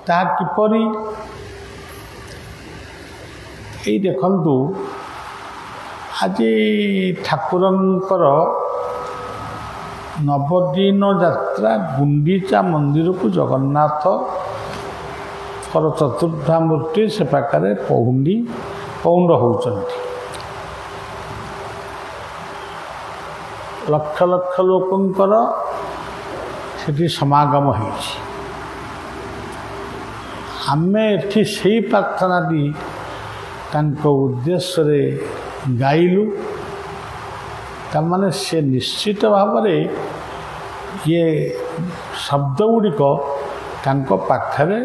ତାହା କିପରି? ଏଇ ଦେଖନ୍ତୁ, ଆଜି ଠାକୁରଙ୍କର ନବଦିନ ଯାତ୍ରା ଗୁଣ୍ଡିଚା ମନ୍ଦିରକୁ ଜଗନ୍ନାଥଙ୍କର ଚତୁର୍ଦ୍ଧାମୂର୍ତ୍ତି ସେ ପାଖରେ ପୌଣ୍ଡ ହେଉଛନ୍ତି। ଲକ୍ଷ ଲକ୍ଷ ଲୋକଙ୍କର ସେଠି ସମାଗମ ହେଇଛି। ଆମେ ଏଠି ସେଇ ପ୍ରାର୍ଥନାଟି ତାଙ୍କ ଉଦ୍ଦେଶ୍ୟରେ ଗାଇଲୁ। ତାମାନେ ସେ ନିଶ୍ଚିତ ଭାବରେ ଇଏ ଶବ୍ଦ ଗୁଡ଼ିକ ତାଙ୍କ ପାଖରେ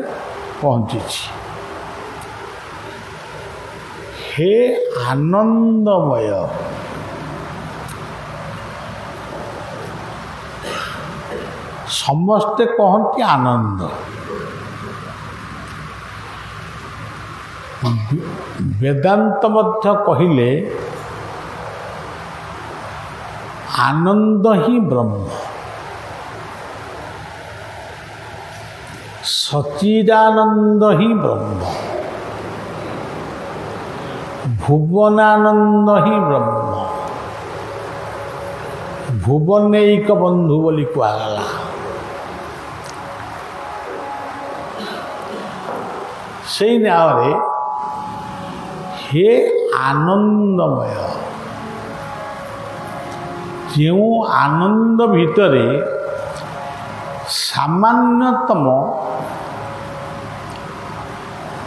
ପହଞ୍ଚିଛି। ହେ ଆନନ୍ଦମୟ, ସମସ୍ତେ କହନ୍ତି ଆନନ୍ଦ। ବେଦାନ୍ତ ମଧ୍ୟ କହିଲେ ଆନନ୍ଦ ହିଁ ବ୍ରହ୍ମ, ସଚ୍ଚିଦାନନ୍ଦ ହିଁ ବ୍ରହ୍ମ, ଭୁବନାନନ୍ଦ ହିଁ ବ୍ରହ୍ମ, ଭୁବନୈକ ବନ୍ଧୁ ବୋଲି କୁହାଗଲା। ସେଇ ନାଁରେ ହେ ଆନନ୍ଦମୟ, ଯେଉଁ ଆନନ୍ଦ ଭିତରେ ସାମାନ୍ୟତମ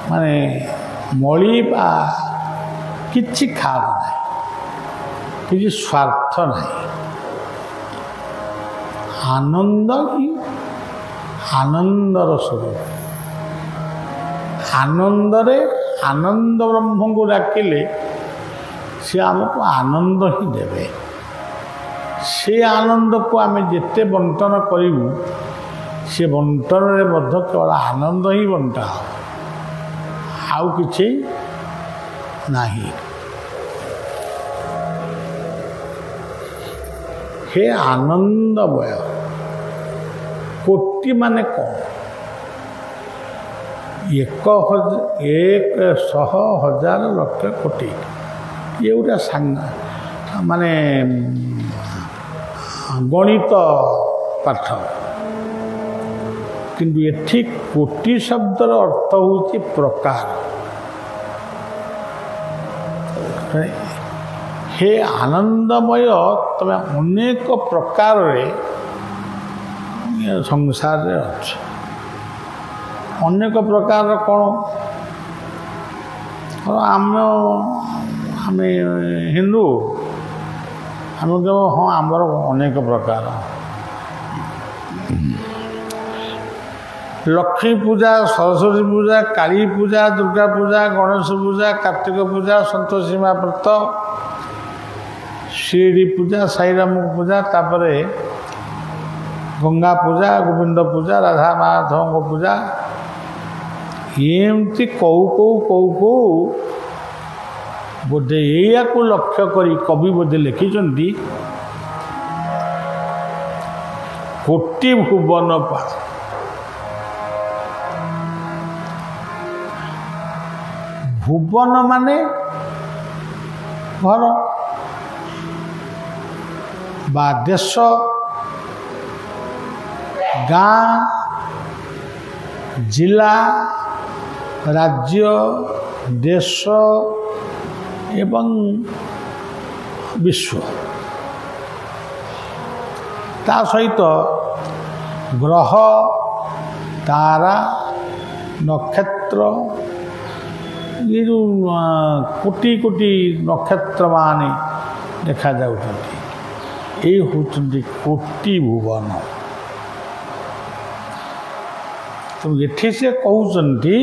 ମାନେ ମଳି ବା କିଛି ଖାପ ନାହିଁ, କିଛି ସ୍ୱାର୍ଥ ନାହିଁ। ଆନନ୍ଦ ହିଁ ଆନନ୍ଦର ସ୍ୱରୂପ। ଆନନ୍ଦରେ ଆନନ୍ଦ ବ୍ରହ୍ମଙ୍କୁ ଡାକିଲେ ସେ ଆମକୁ ଆନନ୍ଦ ହିଁ ଦେବେ। ସେ ଆନନ୍ଦକୁ ଆମେ ଯେତେ ବଣ୍ଟନ କରିବୁ, ସେ ବଣ୍ଟନରେ ମଧ୍ୟ କେବଳ ଆନନ୍ଦ ହିଁ ବଣ୍ଟା ହେବ, ଆଉ କିଛି ନାହିଁ। ହେ ଆନନ୍ଦମୟ, କୋଟି ମାନେ କ'ଣ? 1,000,000,000,000 ଲକ୍ଷ କୋଟି, ଇଏ ଗୋଟେ ମାନେ ଗଣିତ ପାଠ। କିନ୍ତୁ ଏଠି କୋଟି ଶବ୍ଦର ଅର୍ଥ ହେଉଛି ପ୍ରକାର। ହେ ଆନନ୍ଦମୟ, ତମେ ଅନେକ ପ୍ରକାରରେ ସଂସାରରେ ଅଛ। ଅନେକ ପ୍ରକାରର କ'ଣ? ଆମେ ହିନ୍ଦୁ, ଆମେ କହିବ ହଁ ଆମର ଅନେକ ପ୍ରକାର। ଲକ୍ଷ୍ମୀ ପୂଜା, ସରସ୍ୱତୀ ପୂଜା, କାଳୀ ପୂଜା, ଦୁର୍ଗା ପୂଜା, ଗଣେଶ ପୂଜା, କାର୍ତ୍ତିକ ପୂଜା, ସନ୍ତୋଷୀ ମା ବ୍ରତ, ଶିରିଡ଼ି ପୂଜା, ସାଇରାମ ପୂଜା, ତାପରେ ଗଙ୍ଗା ପୂଜା, ଗୋବିନ୍ଦ ପୂଜା, ରାଧା ମାଧବଙ୍କ ପୂଜା, ଏମିତି କହୁ ବୋଧେ ଏଇଆକୁ ଲକ୍ଷ୍ୟ କରି କବି ବୋଧେ ଲେଖିଛନ୍ତି କୋଟି ଭୁବନ ପାର। ଭୁବନ ମାନେ ଘର ବା ଦେଶ, ଗାଁ, ଜିଲ୍ଲା, ରାଜ୍ୟ, ଦେଶ ଏବଂ ବିଶ୍ୱ। ତା ସହିତ ଗ୍ରହ, ତାରା, ନକ୍ଷତ୍ର, ये जो कोटि कोटि नक्षत्र माने देखा जाउछन्ति, ए होउछन्ति कोटि भुवन। तो एठी से कहउछन्ति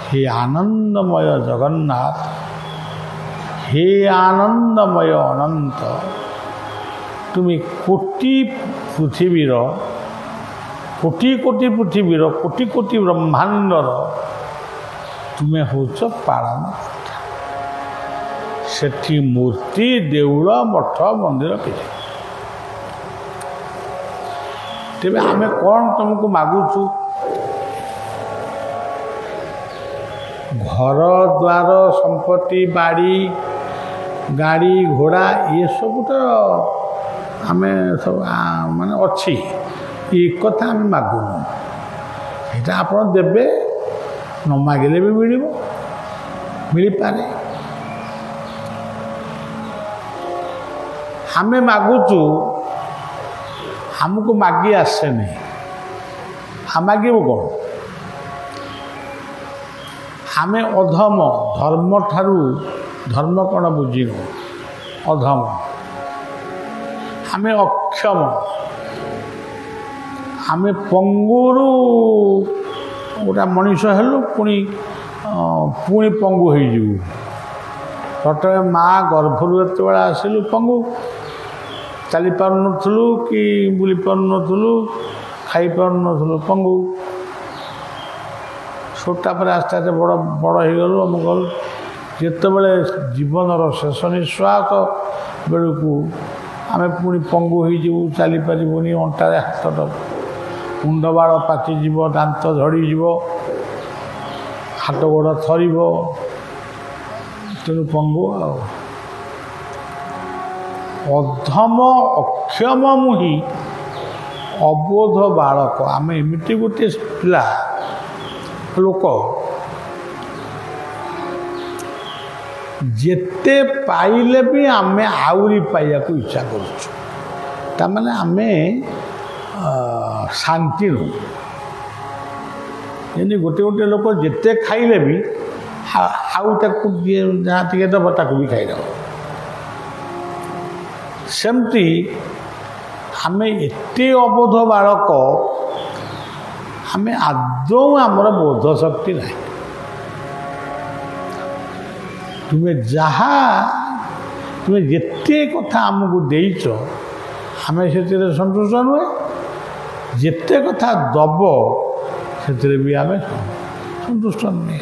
हे आनंदमय जगन्नाथ, हे आनंदमय अनंत, तुम्हें कोटि पृथिवीर, कोटि कोटि पृथिवीर, कोटि कोटि ब्रह्मांडर तुम्हें होच पालन। सेठी मूर्ति, देउल, मठ, मंदिर किसी। तेरे आमे कौन तुमको मागुचु? घर द्वार संपत्ति बाड़ी गाड़ी घोड़ा ये सब तो आम सब माने अच्छी ये कथा आम मागुनु यहाँ आप देवे न मागिले भी मिल पारे आम मागुचु हमको मागी आसे नहीं हम मागू कौन आम अधम धर्म ठारू धर्म कौन बुझीनु अधम आम अक्षम आम पंगुरु गोटा मनीष हेलु पुणी पुणी पंगु हो प्रथम माँ गर्भरू एत बड़ा आसिलु पंगु चली पार नथुलु कि बुली पार नथुलु खाई पार नथुलु पंगु छोटा पर आस्ते आस्ते बड़ बड़ हो गलु आम गल जिते बड़े जीवन शेष निश्वास बेलू आम पुणी पंगु हो चली पारबुनि अंटारे हाथ मुंड बाड़ पाचिज दांत झड़ीज हाथ गोड़ थर तेणु पंगु अधम अक्षम मुही अबोध बालक आम एमती गोटे पिला लोक जेते पाइले भी आम आउरी पाइया को इच्छा करुचु तामाने आमे शांति नु ये गोटे गोटे लोक जेते खाइले भी आउ ताकू जहाँ टे दब ताकू भी खाईदब सेमती आम एते अबोध बालक आम आदौ आमर बोध शक्ति ना तुम्हें जहा तुम्हें जिते कथा आमको देच आम से सन्तुष्ट नुहे जिते कथा दब से भी आम सन्तुष्ट नुहे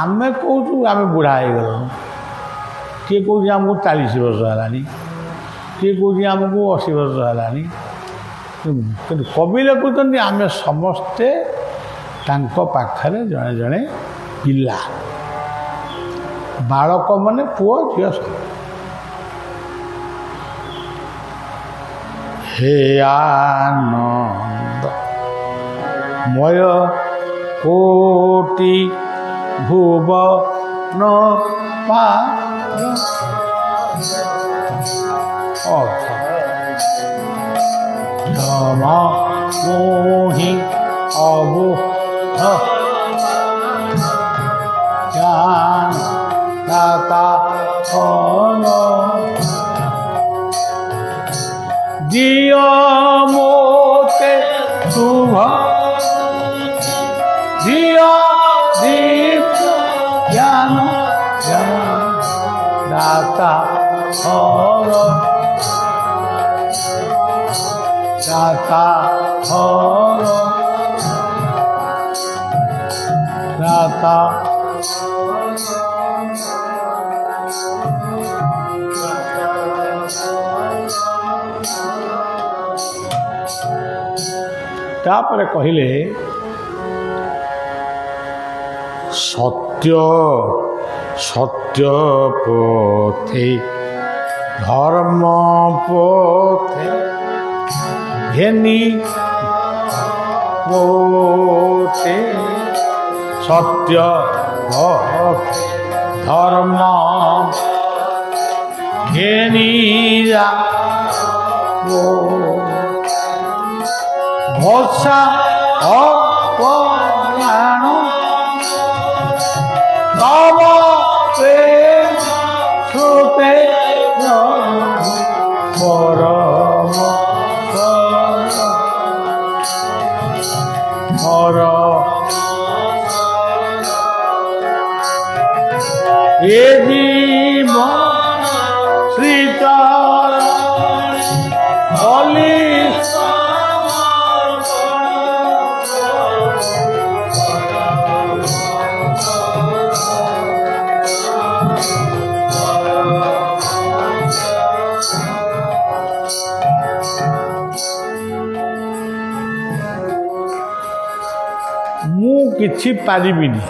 आम कौचु आम बुढ़ा हो गलु किए कौच आमको 40 वर्ष है किए कौच आमको 80 वर्ष है कवि लिखुं आम समस्ते पाखरे जड़े जड़े पिला बालक माने पुओ झील सब हे आनंद मय कोटि भुवन मोहि अबोध ज्ञान दाता दिया मोते शुभ दिया दीप ज्ञान दाता दाता दाता तापर कहले सत्य सत्य पथे धर्म पथे घेनी पथे सत्य धर्म घेनी भोसा अपराण तव प्रेम श्रुते परम ये जीवन श्रीतर बलि କିଛି ପାରିବିନି।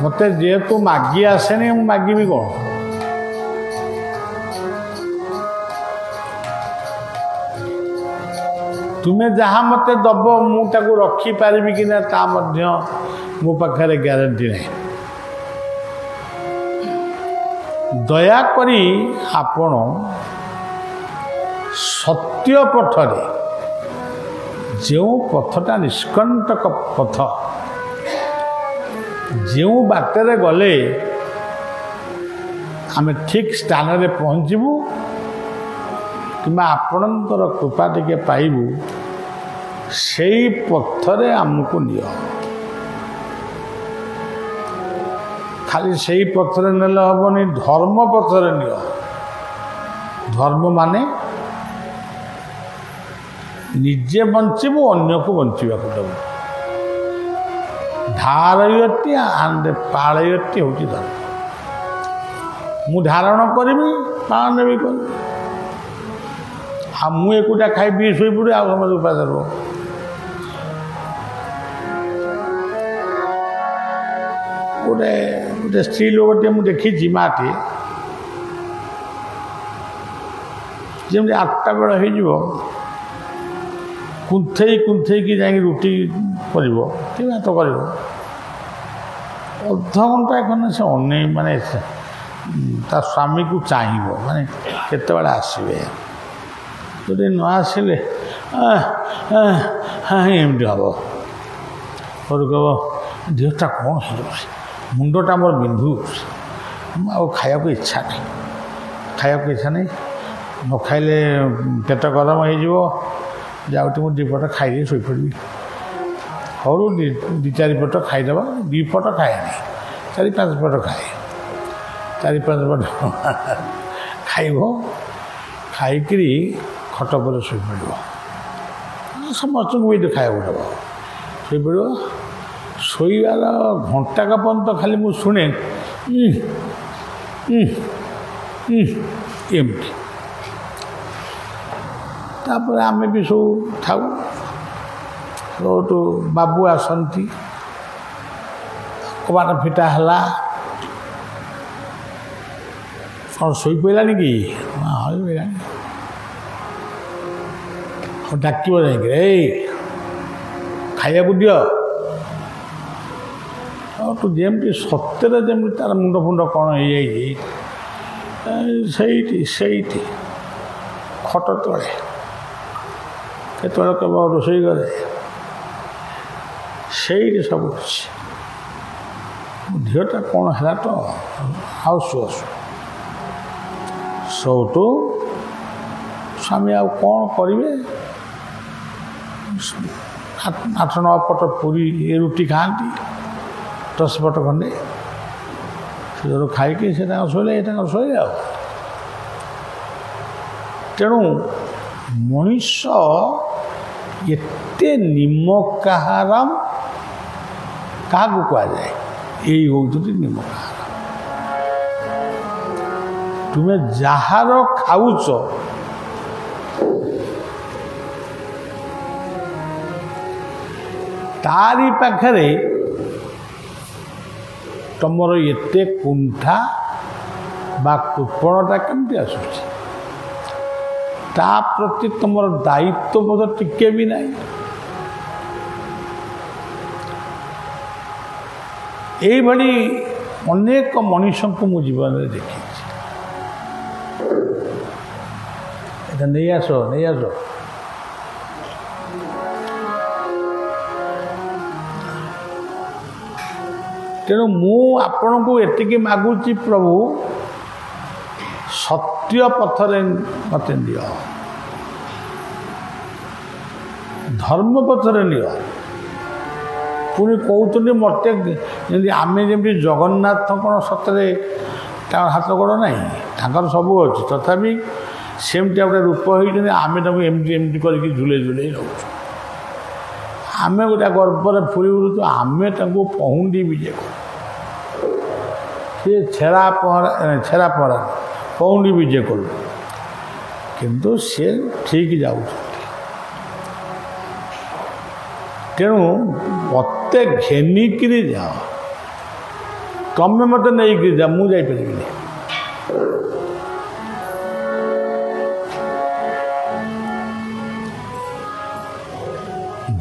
ମୋତେ ଯେହେତୁ ମାଗି ଆସେନି, ମୁଁ ମାଗିବି କ'ଣ? ତୁମେ ଯାହା ମୋତେ ଦେବ ମୁଁ ତାକୁ ରଖିପାରିବି କି ନା ତା ମଧ୍ୟ ମୋ ପାଖରେ ଗ୍ୟାରେଣ୍ଟି ନାହିଁ। ଦୟାକରି ଆପଣ ସତ୍ୟ ପଥରେ, ଯେଉଁ ପଥଟା ନିଷ୍କଣ୍ଟକ ପଥ, ଯେଉଁ ବାଟରେ ଗଲେ ଆମେ ଠିକ୍ ସ୍ଥାନରେ ପହଞ୍ଚିବୁ କିମ୍ବା ଆପଣଙ୍କର କୃପା ଟିକେ ପାଇବୁ, ସେଇ ପଥରେ ଆମକୁ ନିଅ। ଖାଲି ସେଇ ପଥରେ ନେଲେ ହେବନି, ଧର୍ମ ପଥରେ ନିଅ। ଧର୍ମ ମାନେ ନିଜେ ବଞ୍ଚିବୁ, ଅନ୍ୟକୁ ବଞ୍ଚିବାକୁ ଦେବୁ। ଧାରୟତି ଆଣ୍ଡ ପାଳୟତି ହେଉଛି ଧର୍ମ। ମୁଁ ଧାରଣ କରିବି, ପାଳନ ବି କରିବି। ଆଉ ମୁଁ ଏକୁଟିଆ ଖାଇ ପିଇ ଶୋଇପଡ଼ି, ଆଉ ସମସ୍ତେ ଉପାସ ରହିବ। ଗୋଟେ ସ୍ତ୍ରୀ ଲୋକଟିଏ ମୁଁ ଦେଖିଛି, ମାଆଟିଏ, ଯେମିତି 8ଟା ବେଳ ହେଇଯିବ କୁନ୍ଥେଇକି ଯାଇକି ରୁଟି କରିବ କି ଭାତ କରିବ, ଅଧଘଣ୍ଟା ଖଣ୍ଡେ ସେ ଅନେଇ, ମାନେ ତା ସ୍ୱାମୀକୁ ଚାହିଁବ, ମାନେ କେତେବେଳେ ଆସିବେ। ଯଦି ନ ଆସିଲେ ଏମିତି ହେବ। କହିବ ଦେହଟା କ'ଣ ହେଇଯାଉଛି, ମୁଣ୍ଡଟା ମୋର ବିନ୍ଧୁଛି, ଆଉ ଖାଇବାକୁ ଇଚ୍ଛା ନାହିଁ, ନ ଖାଇଲେ ପେଟ ଗରମ ହେଇଯିବ, ଯାଉଛି ମୁଁ 2 ପଟ ଖାଇଦେଇ ଶୋଇପଡ଼ିବି। ହଉ 2-4 ପଟ ଖାଇଦେବା, 2 ପଟ ଖାଏନି, 4-5 ପଟ ଖାଏ। 4-5 ପଟ ଖାଇବ, ଖାଇକିରି ଖଟ ଉପରେ ଶୋଇପଡ଼ିବ। ସମସ୍ତଙ୍କୁ ବି ଖାଇବାକୁ ଦେବ, ଶୋଇପଡ଼ିବ। ଶୋଇବାର ଘଣ୍ଟାକ ପର୍ଯ୍ୟନ୍ତ ଖାଲି ମୁଁ ଶୁଣେ ଏମିତି। ତାପରେ ଆମେ ବି ସବୁ ଥାଉ। ସେଠୁ ବାବୁ ଆସନ୍ତି, କବାଟ ଫିଟା ହେଲା, କ'ଣ ଶୋଇପଡ଼ିଲାନି କି? ହଁ ଶୋଇପଡ଼ିଲାନି। ଡାକିବ ଯାଇକି, ଏଇ ଖାଇବାକୁ ଦିଅ। ତୁ ଯେମିତି ସତ୍ୟରେ ଯେମିତି ତାର ମୁଣ୍ଡ ଫୁଣ୍ଡ କ'ଣ ହେଇଯାଇଛି, ସେଇଠି ଖଟ ତଳେ, କେତେବେଳେ କେବଳ ରୋଷେଇ ଘରେ, ସେଇଠି ସବୁ ଅଛି। ଝିଅଟା କ'ଣ ହେଲା ତ ଆସୁ ସେଉଠୁ ସ୍ୱାମୀ ଆଉ କ'ଣ କରିବେ, 8-9 ପଟ ପୁରୀ ରୁଟି ଖାଆନ୍ତି, 10 ପଟ ଖଣ୍ଡେ। ସେ ଯୋଉ ଖାଇକି ସେ ତାଙ୍କ ଶୋଇଲେ, ଏ ତାଙ୍କ ଶୋଇଲେ। ଆଉ ତେଣୁ ମଣିଷ ଏତେ ନିମକାହାରାମ କାହାକୁ କୁହାଯାଏ? ଏଇ ହେଉଛନ୍ତି ନିମକାହାରାମ। ତୁମେ ଯାହାର ଖାଉଛ, ତାରି ପାଖରେ ତମର ଏତେ କୁଣ୍ଠା ବା କୃପଣତା କେମିତି ଆସୁଛି? ତା ପ୍ରତି ତମର ଦାୟିତ୍ୱବୋଧ ଟିକେ ବି ନାହିଁ। ଏଇଭଳି ଅନେକ ମଣିଷଙ୍କୁ ମୁଁ ଜୀବନରେ ଦେଖିଛି। এটা ନେଇ ଆସ। ତେଣୁ ମୁଁ ଆପଣଙ୍କୁ ଏତିକି ମାଗୁଛି, ପ୍ରଭୁ ସତ୍ୟ ପଥରେ ମୋତେ ନିଅ, ଧର୍ମ ପଥରେ ନିଅ। ପୁଣି କହୁଛନ୍ତି ମୋତେ ଯେମିତି ଆମେ ଯେମିତି ଜଗନ୍ନାଥ କ'ଣ ସତରେ ତାଙ୍କର ହାତ ଗୋଡ଼ ନାହିଁ, ତାଙ୍କର ସବୁ ଅଛି, ତଥାପି ସେମିତିଆ ଗୋଟେ ରୂପ ହେଇଛନ୍ତି। ଆମେ ତାଙ୍କୁ ଏମିତି କରିକି ଝୁଲେଇ ନେଉଛୁ। ଆମେ ଗୋଟେ ଗର୍ବରେ ଫୁରି ଉଠୁଛୁ, ଆମେ ତାଙ୍କୁ ପହୁଣ୍ଡି ବିଜେ କରୁ। ସିଏ ଛେରା ପହଁରା ପହୁଣ୍ଡି ବିଜେ କରୁ, କିନ୍ତୁ ସେ ଠିକ୍ ଯାଉଛନ୍ତି। ତେଣୁ ମୋତେ ଘେନିକିରି ଯାଅ, ତମେ ମୋତେ ନେଇକିରି ଯାଅ, ମୁଁ ଯାଇପାରିବିନି।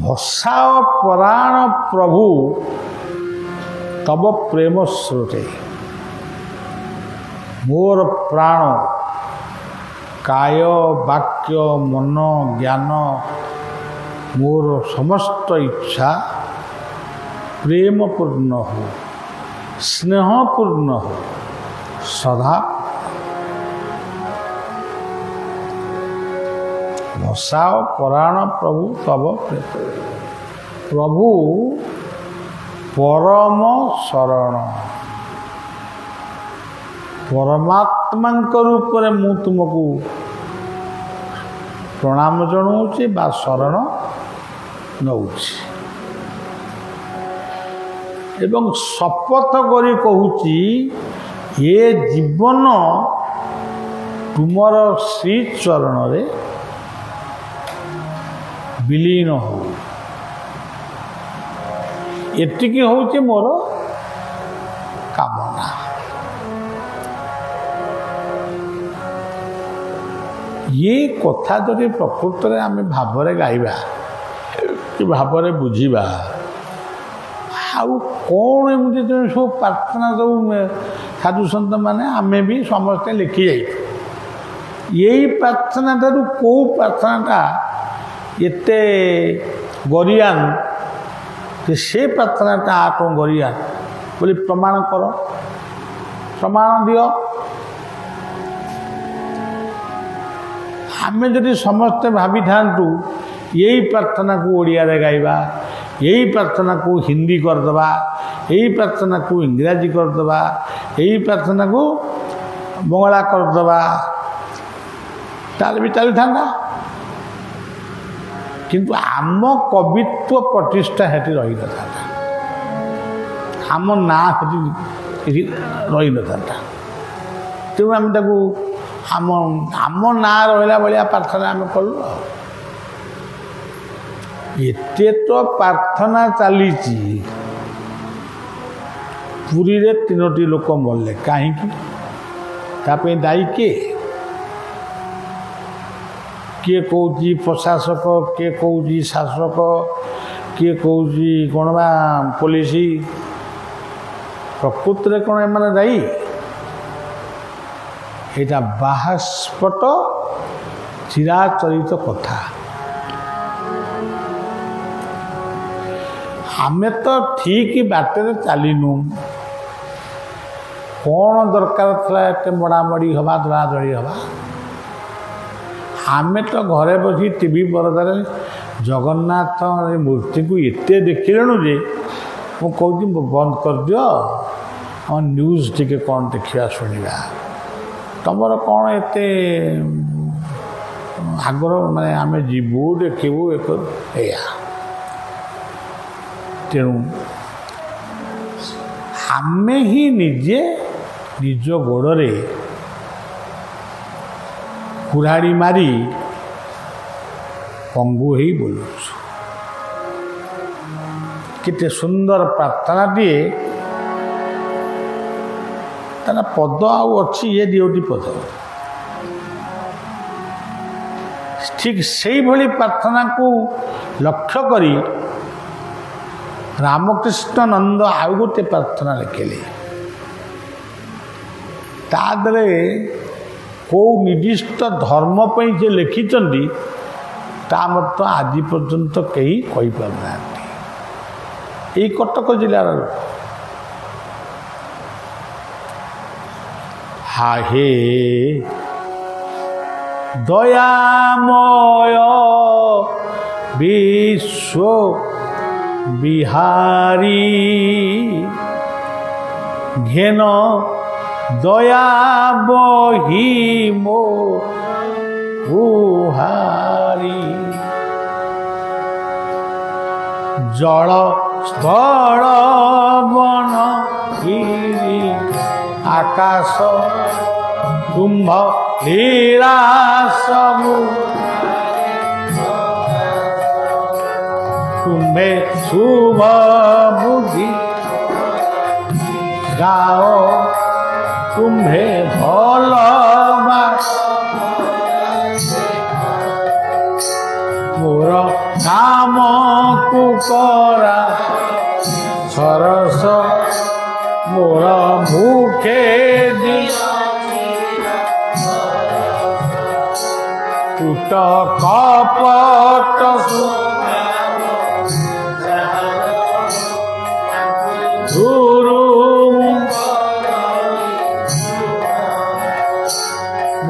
ଭସାଅ ପରାଣ ପ୍ରଭୁ ତବ ପ୍ରେମ ସ୍ରୋତେ। ମୋର ପ୍ରାଣ କାୟ ବାକ୍ୟ ମନ ଜ୍ଞାନ ମୋର ସମସ୍ତ ଇଚ୍ଛା ପ୍ରେମପୂର୍ଣ୍ଣ ହଉ, ସ୍ନେହପୂର୍ଣ୍ଣ ହଉ, ସଦା ଭସାଅ ପରାଣ ପ୍ରଭୁ ତବ ପ୍ରେମ। ପ୍ରଭୁ ପରମ ଶରଣ, ପରମାତ୍ମାଙ୍କ ରୂପରେ ମୁଁ ତୁମକୁ ପ୍ରଣାମ ଜଣାଉଛି ବା ଶରଣ ନେଉଛି ଏବଂ ଶପଥ କରି କହୁଛି ଏ ଜୀବନ ତୁମର ଶ୍ରୀଚରଣରେ ବିଲୀନ ହଉ। ଏତିକି ହେଉଛି ମୋର କାମନା। ये कथा जदि प्रकृत में आम भावरे गाइबा कि भावरे बुझीबा आउ कौन एमती सब प्रार्थना सब साधु सन्त माने आमे भी समस्ते लिखी जाई यही प्रार्थना ठारू कौ प्रार्थनाटा एते गरियान से प्रार्थनाटा आ कौन गरियान बोली प्रमाण कर, प्रमाण दियो। आमे जदि समस्ते भावी थांतु यही प्रार्थना को ओडिया रे गाइबा, यही प्रार्थना को हिंदी करदबा, यही प्रार्थना को इंग्राजी करदबा, यही प्रार्थना को बंगला करदबा ताले भी चली था। किंतु आम कवित्व प्रतिष्ठा हेटी रही न था, आम ना हेटी रही न था। तेणु आम ताकू आम आम ना रहा भाया प्रार्थना आम कलु। एते तो प्रार्थना चली पुरी रे 3टी लोक मरले कहीं दायी किए कौच प्रशासक, किए कौच शासक, किए कौच कौन बा पुलिस, प्रकृत में कौन एम दायी? यहाँ बाहास्पट चिराचरित कथा। आमे तो ठीक बाटर चलनु कौन दरकार था एत मड़ामड़ी हवा दौड़ादौड़ी हवा। आमे तो घरे बसी टीवी परदार जगन्नाथ मूर्ति को एते देखिलु जे मु कहूँ बंद कर दियो हम न्यूज टी कौन देखा शुणा तुमर कौन एते आग्रह माने आमे जीवु देखू या तेणु आमे ही निजे निज गोड़े कुराड़ी मारी पंगु ही बोलु। केते सुंदर प्रार्थना दिए तार पद आछि ये दियोटी पद ठीक से भली प्रार्थना को लक्ष्य करी रामकृष्ण नंद आउ गोटे प्रार्थना लिखिले तादरे कौ निर्दिष्ट धर्म पर जे लिखिचंदी ता मत आज पर्यंत कहीं कही पारना यही कटक जिलार हाहे दयामय विश्व बिहारी घेन दया बही मो गुहारी जल स्थल वन गिरी आकाश कुंभ लीला सबु तुम्हे शुभ बुद्धि गाओ तुम्हे भल मोर काम को करा सरस मोर भूखे टूट कपट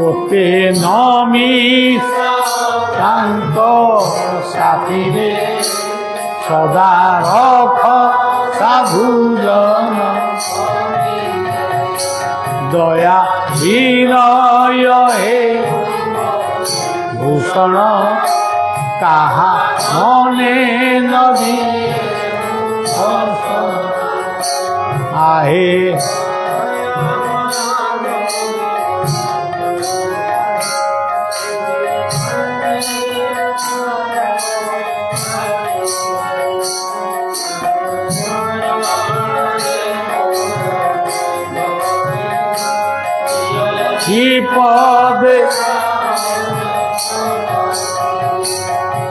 मोते नमी शांत साथी रे सदा रख साधुजन दया विनय हे भूषण कहा मने नदी आहे पदे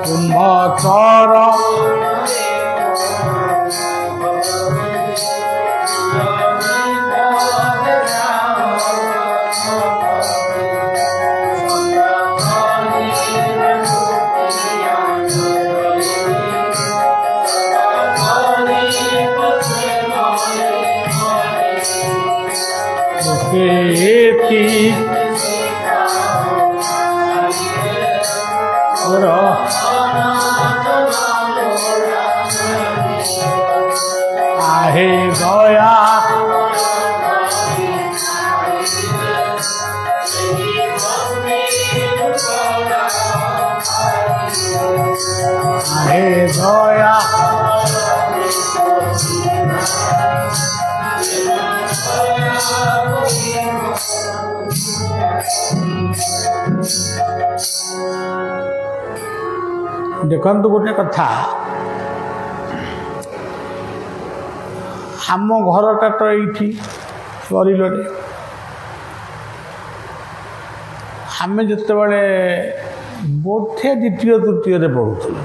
कुंभ चर आहे गया आहे गया देखंतु गोटे कथा आम घरटा तो ये परिलोरे आम जिते बड़े बोधे द्वितीय तृतीय पढ़ुलु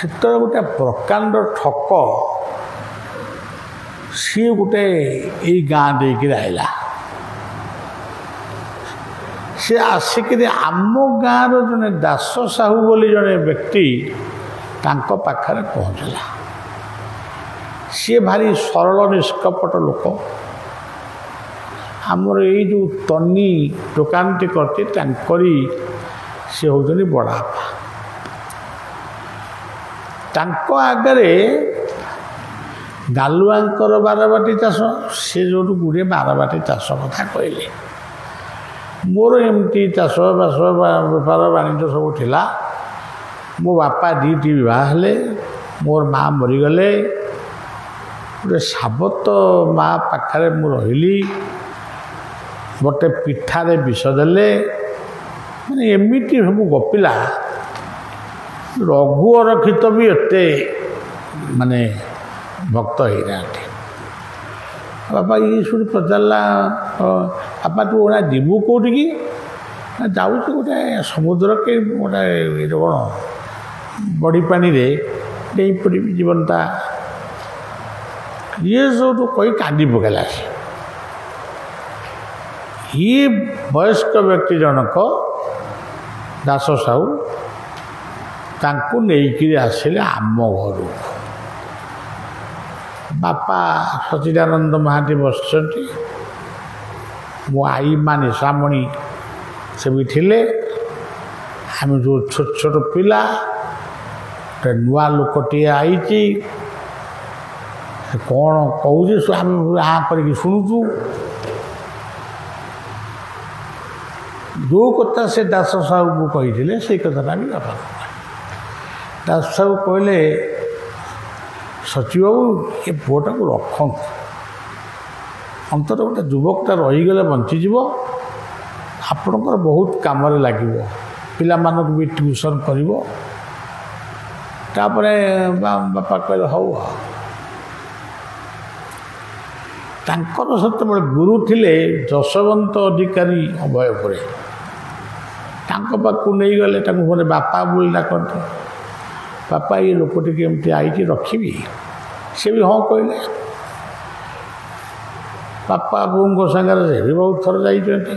से गोटे प्रकांड ठक सी गोटे ये गाँ देकर आइला से आसिक आम गाँव जड़े दास साहू बोली जड़े व्यक्ति तांको पाखरे पहुँचला सी भारी सरल निष्कपट लोक आमर ये जो तनी दुकानटी करती तांकरी से होती बड़ापा तांको आगरे गालुआंकर बारबाटी चाष से जो गुड़े बारबाटी चाष कथा कहले मोर एमती चाष बास बेपार वाणिज्य सब थिला मो बापा दीटी विवाह हेले मोर माँ मरीगले गोटे साबत माँ पाखरे मु रही गोटे पिठारे विष देले माने एमती सब गपिला रघु अरक्षित भी एते माने भक्त होना बापा ये शुणी पचारा बापा तू गोटा जीवु कौटी कि जाऊँ गोटे समुद्र के गोटे कौन बड़ी पानी डेई पड़ी जीवनता ये सब तो कही कांदी पकेला ये वयस्क व्यक्ति जनक दास साहू तांको नेइकिरी आसिले आम घर बापा सचिदानंद महांती बसती मो आई माँ निशामणी से भी थिले आम जो छोट छोट पिला गोटे नुआ लोकटे आई कौन कहूँ आम हाँ कर शुणुचु जो कथा से दास साहू को कही से कथा भी बापा दास साहू कहले सचिव बाबू ये पुआटा को रखु अंतर गोटे युवकटा रहीगले बंचीज आपणकर बहुत कम लगे पिला भी ट्यूशन कर ତାପରେ ବାପା କହିଲେ ହଉ ଆଉ। ତାଙ୍କର ସେତେବେଳେ ଗୁରୁ ଥିଲେ ଯଶୋବନ୍ତ ଅଧିକାରୀ ଅଭୟପୁରେ। ତାଙ୍କ ପାଖକୁ ନେଇଗଲେ, ତାଙ୍କୁ ଘରେ ବାପା ବୋଲି ଡାକନ୍ତି। ବାପା ଏ ଲୋକଟିକି ଏମିତି ଆଇଛି ରଖିବି? ସେ ବି ହଁ କହିଲେ। ବାପା ବୋଉଙ୍କ ସାଙ୍ଗରେ ସେ ବି ବହୁତ ଥର ଯାଇଛନ୍ତି।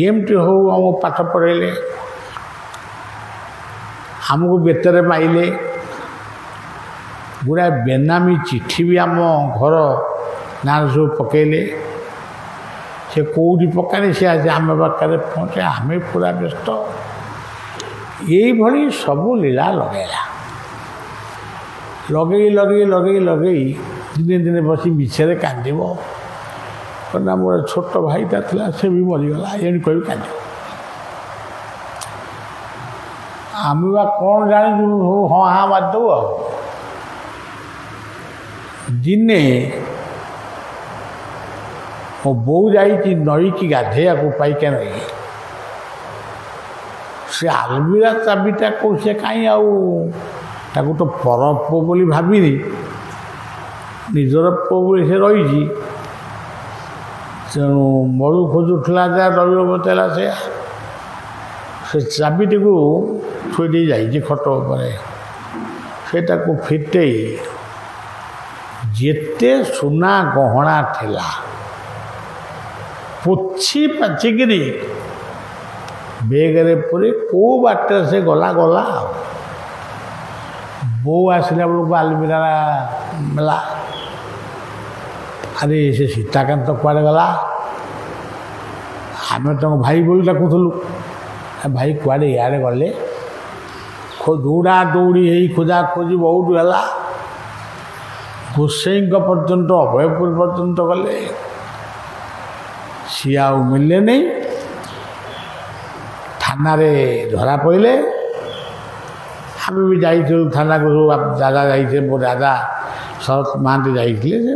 ଏମିତି ହଉ ଆମକୁ ପାଠ ପଢ଼େଇଲେ, ଆମକୁ ବେତରେ ମାଇଲେ, ଗୁଡ଼ାଏ ବେନାମୀ ଚିଠି ବି ଆମ ଘର ନାଁରେ ସବୁ ପକାଇଲେ। ସେ କେଉଁଠି ପକାଇଲେ, ସେ ଆଜି ଆମ ପାଖରେ ପହଞ୍ଚେ, ଆମେ ପୁରା ବ୍ୟସ୍ତ। ଏଇଭଳି ସବୁ ଲୀଳା ଲଗେଇଲା। ଲଗେଇ ଦିନେ ଦିନେ ବସି ମିଛରେ କାନ୍ଦିବ। କହିଲା ମୋର ଛୋଟ ଭାଇଟା ଥିଲା, ସେ ବି ମରିଗଲା, ଏମିତି କହି କାନ୍ଦିବ। ଆମେ ବା କ'ଣ ଜାଣିଛୁ, ହଁ ହାଁ ମାରିଦେବୁ ଆଉ। ଦିନେ ମୋ ବୋଉ ଯାଇଛି ନଈକି ଗାଧେଇବାକୁ, ପାଇଖାନାରେ। ସେ ଆଲମିରା ଚାବିଟା କେଉଁ, ସେ କାହିଁ ଆଉ ତାକୁ ତ ପର ପୁଅ ବୋଲି ଭାବିନି, ନିଜର ପୁଅ ବୋଲି ସେ ରହିଛି। ତେଣୁ ମଳୁ ଖୋଜୁଥିଲା, ଯାହା ରହିବ ବତେଇଲା ସେୟା। ସେ ଚାବିଟିକୁ ଥୋଇ ଦେଇ ଯାଇଛି ଖଟ ଉପରେ। ସେଟାକୁ ଫିଟେଇ ଯେତେ ସୁନା ଗହଣା ଥିଲା ପୋଛି ପାଚିକିରି ବେଗରେ ପୁରେଇ କେଉଁ ବାଟରେ ସେ ଗଲା ଆଉ। ବୋଉ ଆସିଲା ବେଳକୁ ଆଲମିରା ମେଲା। ଆରେ ସେ ସୀତାକାନ୍ତ କୁଆଡ଼େ ଗଲା? ଆମେ ତାଙ୍କ ଭାଇ ବୋଲି ଡାକୁଥିଲୁ। ଭାଇ କୁଆଡ଼େ ଇଆଡ଼େ ଗଲେ? ଦୌଡ଼ା ଦୌଡ଼ି ହେଇ ଖୋଜା ଖୋଜି ବହୁତ ହେଲା। ଗୋସାଇଁଙ୍କ ପର୍ଯ୍ୟନ୍ତ, ଅଭୟପୁର ପର୍ଯ୍ୟନ୍ତ ଗଲେ, ସିଏ ଆଉ ମିଳିଲେ ନେଇ। ଥାନାରେ ଧରା ପଡ଼ିଲେ। ଆମେ ବି ଯାଇଥିଲୁ ଥାନାକୁ, ଦାଦା ଯାଇଥିଲେ, ମୋ ଦାଦା ଶରତ ମହାନ୍ତି ଯାଇଥିଲେ। ସେ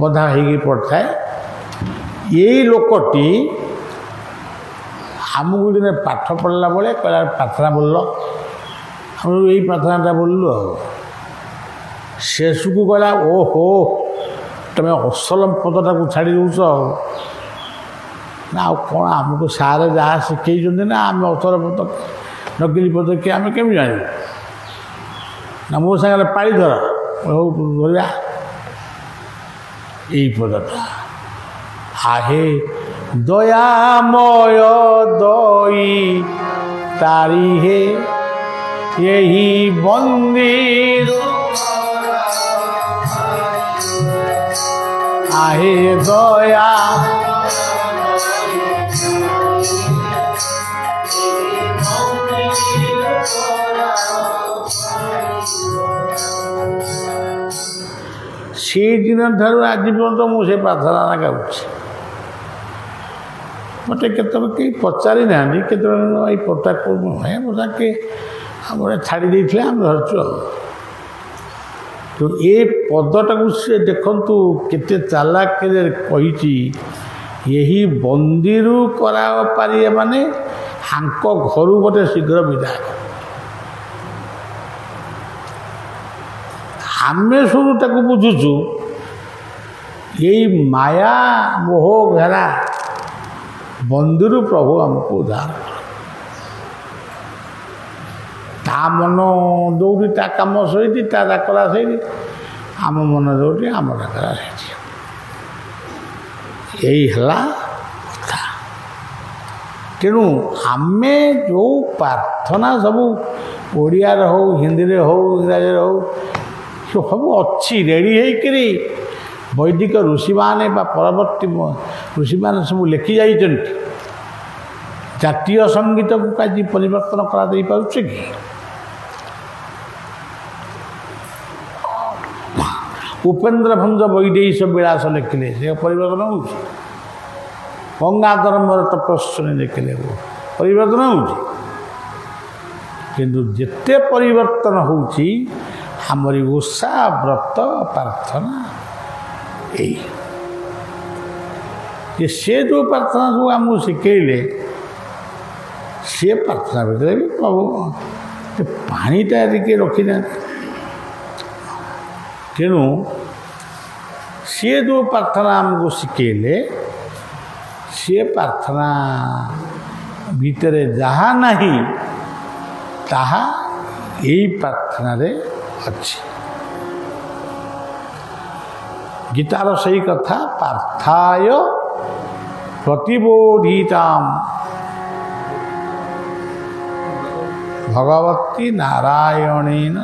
ବଧା ହେଇକି ପଡ଼ିଥାଏ। ଏଇ ଲୋକଟି ଆମକୁ ଦିନେ ପାଠ ପଢ଼ିଲା ବେଳେ କହିଲା ପ୍ରାର୍ଥନା ବୋଲିଲ। ଆମେ ଏଇ ପ୍ରାର୍ଥନାଟା ବୋଲିଲୁ ଆଉ। ଶେଷକୁ କହିଲା ଓହୋ ତୁମେ ଅସଲ ପଦଟାକୁ ଛାଡ଼ି ଦେଉଛ ଆଉ। ନା ଆଉ କ'ଣ, ଆମକୁ ସାର୍ ଯାହା ଶିଖେଇଛନ୍ତି ନା, ଆମେ ଅସଲ ପଦ ନକଲି ପଦ କି ଆମେ କେମିତି ଜାଣିବୁ? ନା ମୋ ସାଙ୍ଗରେ ପାଳି ଧର, ହଉ ଧରିବା ଏଇ ପଦଟା। ଆହେ ଦୟାମୟ ଦଇ ତାରି ହେ ଏହି ବନ୍ଦୀର, आहे दया से दिन ठार आज पर्यंत मुझे प्रार्थना गाँच मत के पचारि ना के पता पता के छाड़ी देते आम धरचु तो ये पदटा से देखु केते चालाक कही यही बंदी करा पारे माने हांक घर गोटे शीघ्र विदाय आमे शुरू ताकू बुझुचु यही माया मोह घेरा बंदी प्रभु आमको उद्धार ता मन दौड़ी ता कम सही ता डाकरा सही आम मन दौड़ी आम डाकरा सही यही है कथा तेणु आमे जो प्रार्थना सब ओडिया हो हिंदी हो इंग्राजी हो सब अच्छी रेडी होकरी वैदिक ऋषि माने परवर्ती ऋषि माने सब लिखि जाइए जातीय संगीत को आज परिवर्तन करा दे पारुछे कि उपेन्द्र भंज वैदेश विलास लिखिले से परिवर्तन हो गंगाधर तपस्वी लिखिले परिवर्तन हो जिते परिवर्तन होची हमारी उषा व्रत प्रार्थना ये से जो प्रार्थना सब आमको शिखेले सी प्रार्थना भितर भी प्रभु ପାଣିଟା ଟିକେ ରଖିନାହାନ୍ତି। ତେଣୁ ସିଏ ଯେଉଁ ପ୍ରାର୍ଥନା ଆମକୁ ଶିଖେଇଲେ ସିଏ ପ୍ରାର୍ଥନା ଭିତରେ ଯାହା ନାହିଁ ତାହା ଏଇ ପ୍ରାର୍ଥନାରେ ଅଛି। ଗୀତାର ସେଇ କଥା ପାର୍ଥାୟ ପ୍ରତିବୋଧିତାମ୍ ଭଗବତୀ ନାରାୟଣେନ।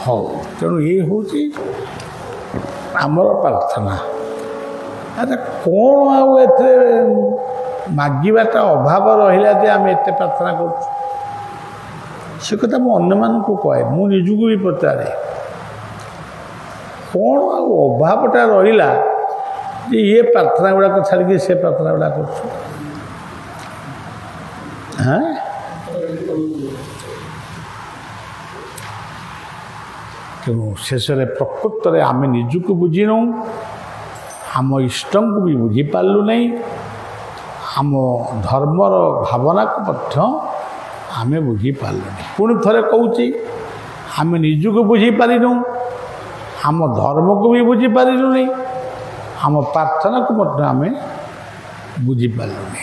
ହଉ, ତେଣୁ ଇଏ ହେଉଛି ଆମର ପ୍ରାର୍ଥନା। ଆଚ୍ଛା, କ'ଣ ଆଉ ଏଥିରେ ମାଗିବାଟା ଅଭାବ ରହିଲା ଯେ ଆମେ ଏତେ ପ୍ରାର୍ଥନା କରୁଛୁ? ସେ କଥା ମୁଁ ଅନ୍ୟମାନଙ୍କୁ କହେ, ମୁଁ ନିଜକୁ ବି ପଚାରେ, କ'ଣ ଆଉ ଅଭାବଟା ରହିଲା ଯେ ଇଏ ପ୍ରାର୍ଥନା ଗୁଡ଼ାକ ଛାଡ଼ିକି ସେ ପ୍ରାର୍ଥନା ଗୁଡ଼ାକ କରୁଛୁ? ତେଣୁ ଶେଷରେ ପ୍ରକୃତରେ ଆମେ ନିଜକୁ ବୁଝିନୁ, ଆମ ଇଷ୍ଟଙ୍କୁ ବି ବୁଝିପାରିଲୁ ନାହିଁ, ଆମ ଧର୍ମର ଭାବନାକୁ ମଧ୍ୟ ଆମେ ବୁଝିପାରିଲୁନି। ପୁଣି ଥରେ କହୁଛି, ଆମେ ନିଜକୁ ବୁଝିପାରିନୁ, ଆମ ଧର୍ମକୁ ବି ବୁଝିପାରିଲୁନି, ଆମ ପ୍ରାର୍ଥନାକୁ ମଧ୍ୟ ଆମେ ବୁଝିପାରିଲୁନି।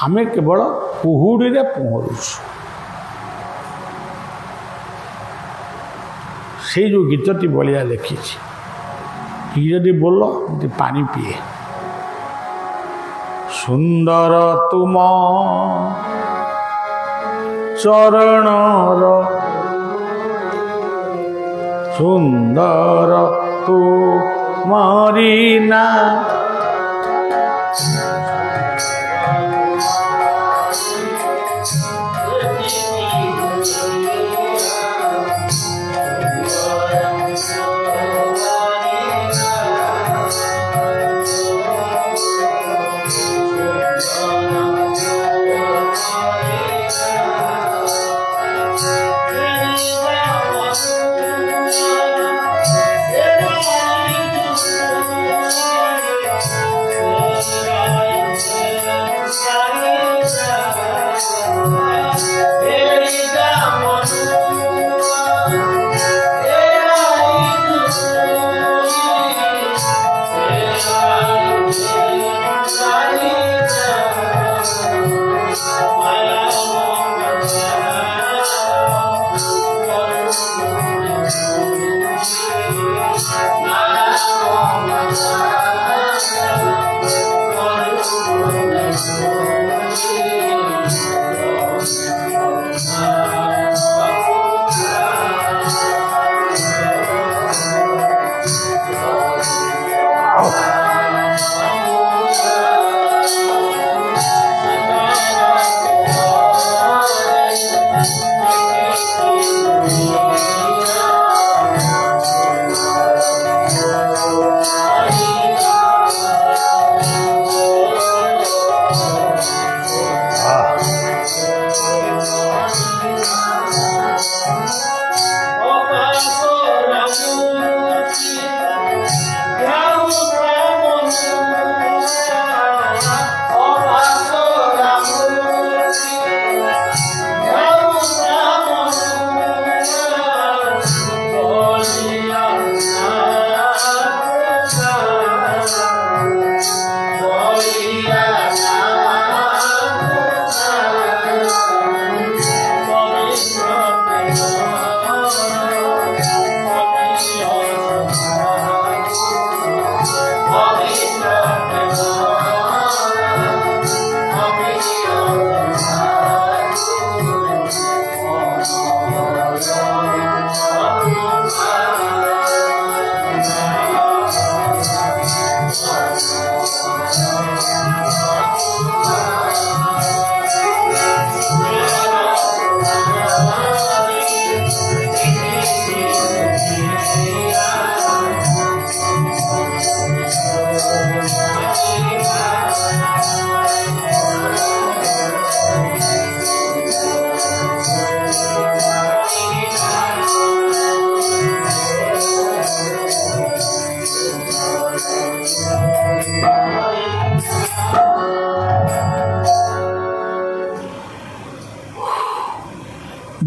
ଆମେ କେବଳ କୁହୁଡ଼ିରେ ପହଁରୁଛୁ। ସେଇ ଯେଉଁ ଗୀତଟି ବଳିଆ ଲେଖିଛି, ଯଦି ବୋଲ ଏମିତି ପାଣି ପିଏ। ସୁନ୍ଦର ତୁମ ଚରଣର, ସୁନ୍ଦର ତୁମରି ନା,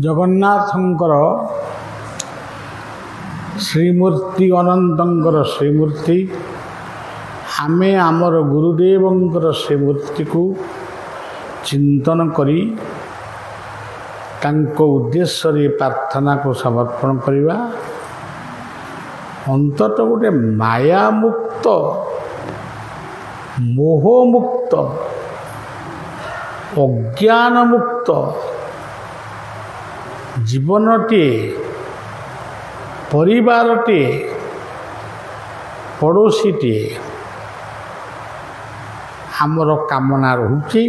ଜଗନ୍ନାଥଙ୍କର ଶ୍ରୀମୂର୍ତ୍ତି ଅନନ୍ତଙ୍କର ଶ୍ରୀମୂର୍ତ୍ତି ଆମେ ଆମର ଗୁରୁଦେବଙ୍କର ଶ୍ରୀମୂର୍ତ୍ତିକୁ ଚିନ୍ତନ କରି ତାଙ୍କ ଉଦ୍ଦେଶ୍ୟରେ ପ୍ରାର୍ଥନାକୁ ସମର୍ପଣ କରିବା। ଅନ୍ତତଃ ଗୋଟେ ମାୟାମୁକ୍ତ ମୋହମୁକ୍ତ ଅଜ୍ଞାନମୁକ୍ତ ଜୀବନଟିଏ ପରିବାରଟିଏ ପଡ଼ୋଶୀଟିଏ ଆମର କାମନା ରହୁଛି।